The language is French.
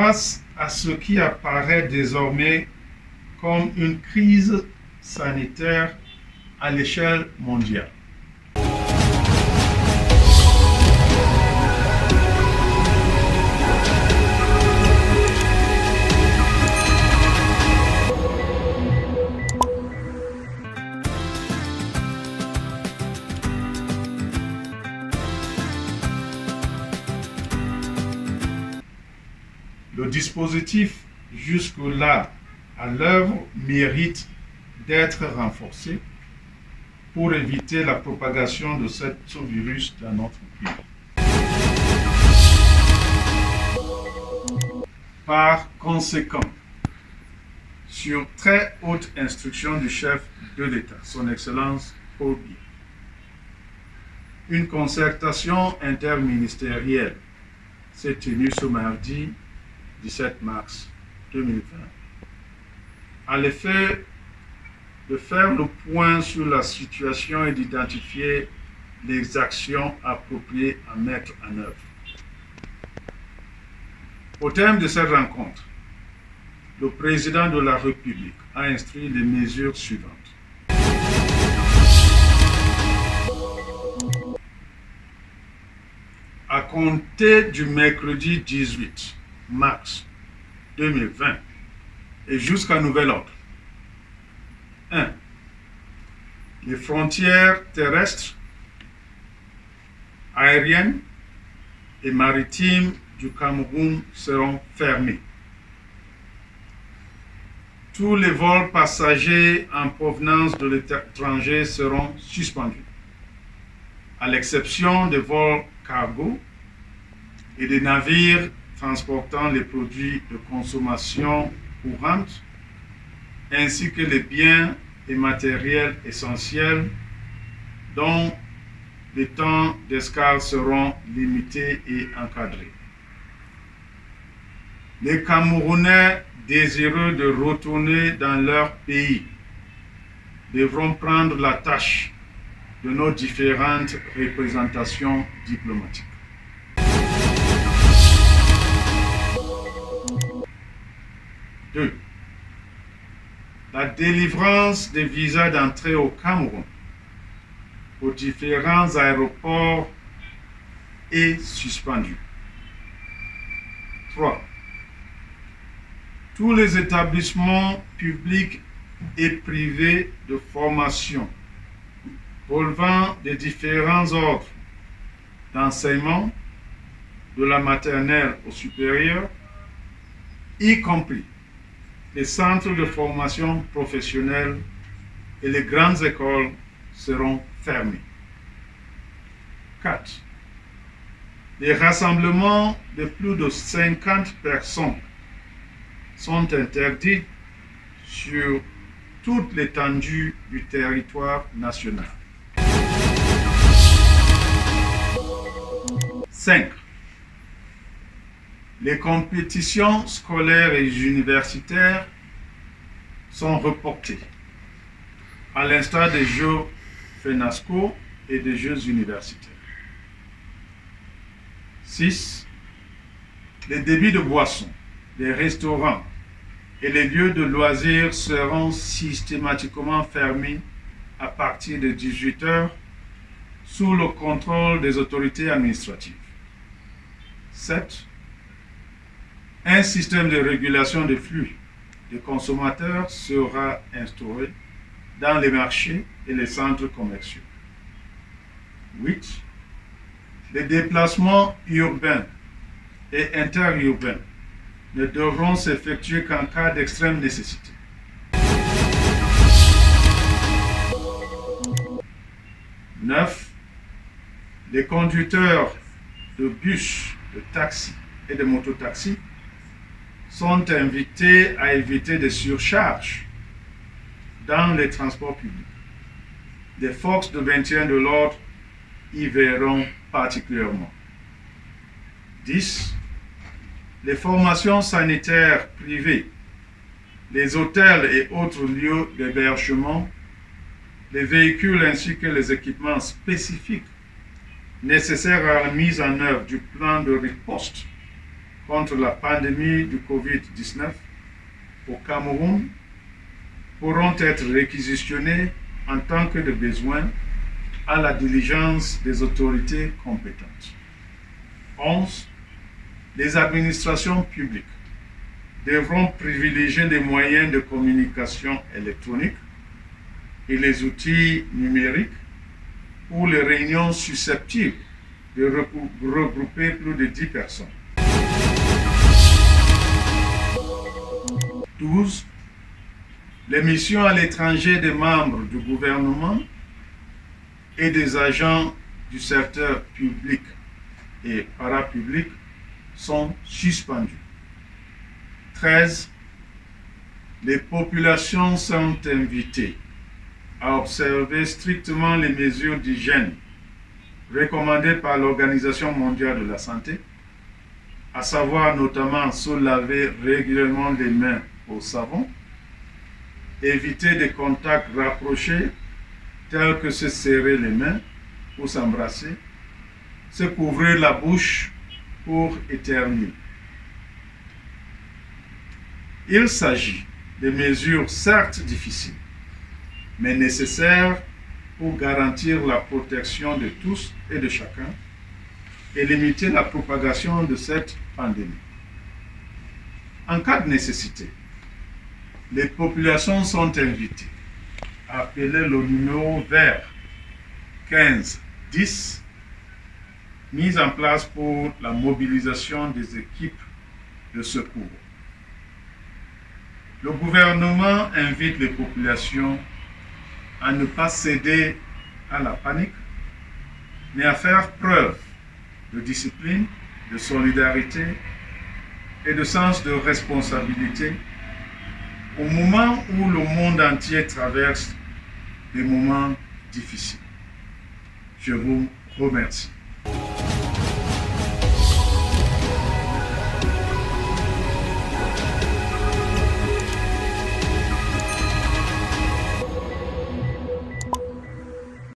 Face à ce qui apparaît désormais comme une crise sanitaire à l'échelle mondiale. Le dispositif jusque-là à l'œuvre mérite d'être renforcé pour éviter la propagation de ce virus dans notre pays. Par conséquent, sur très haute instruction du chef de l'État, son Excellence Paul Biya, une concertation interministérielle s'est tenue ce mardi 17 mars 2020, à l'effet de faire le point sur la situation et d'identifier les actions appropriées à mettre en œuvre. Au terme de cette rencontre, le président de la République a instruit les mesures suivantes. À compter du mercredi 18 mars 2020 et jusqu'à nouvel ordre. 1. Les frontières terrestres, aériennes et maritimes du Cameroun seront fermées. Tous les vols passagers en provenance de l'étranger seront suspendus, à l'exception des vols cargo et des navires transportant les produits de consommation courante, ainsi que les biens et matériels essentiels dont les temps d'escale seront limités et encadrés. Les Camerounais désireux de retourner dans leur pays devront prendre la tâche de nos différentes représentations diplomatiques. 2. La délivrance des visas d'entrée au Cameroun aux différents aéroports est suspendue. 3. Tous les établissements publics et privés de formation relevant des différents ordres d'enseignement, de la maternelle au supérieur, y compris les centres de formation professionnelle et les grandes écoles seront fermés. 4. Les rassemblements de plus de 50 personnes sont interdits sur toute l'étendue du territoire national. 5. Les compétitions scolaires et universitaires sont reportées, à l'instar des Jeux FENASCO et des Jeux universitaires. 6. Les débits de boissons, les restaurants et les lieux de loisirs seront systématiquement fermés à partir de 18 h sous le contrôle des autorités administratives. 7. Un système de régulation des flux des consommateurs sera instauré dans les marchés et les centres commerciaux. 8. Les déplacements urbains et interurbains ne devront s'effectuer qu'en cas d'extrême nécessité. 9. Les conducteurs de bus, de taxis et de mototaxis sont invités à éviter des surcharges dans les transports publics. Les forces de maintien de l'ordre y verront particulièrement. 10. Les formations sanitaires privées, les hôtels et autres lieux d'hébergement, les véhicules ainsi que les équipements spécifiques nécessaires à la mise en œuvre du plan de riposte contre la pandémie du Covid-19 au Cameroun pourront être réquisitionnés en tant que de besoin à la diligence des autorités compétentes. 11. Les administrations publiques devront privilégier les moyens de communication électronique et les outils numériques pour les réunions susceptibles de regrouper plus de 10 personnes. 12. Les missions à l'étranger des membres du gouvernement et des agents du secteur public et parapublic sont suspendues. 13. Les populations sont invitées à observer strictement les mesures d'hygiène recommandées par l'Organisation mondiale de la santé, à savoir notamment se laver régulièrement les mains au savon, éviter des contacts rapprochés tels que se serrer les mains ou s'embrasser, se couvrir la bouche pour éternuer. Il s'agit de mesures certes difficiles, mais nécessaires pour garantir la protection de tous et de chacun et limiter la propagation de cette pandémie. En cas de nécessité, les populations sont invitées à appeler le numéro vert 1510 mis en place pour la mobilisation des équipes de secours. Le gouvernement invite les populations à ne pas céder à la panique, mais à faire preuve de discipline, de solidarité et de sens de responsabilité au moment où le monde entier traverse des moments difficiles. Je vous remercie.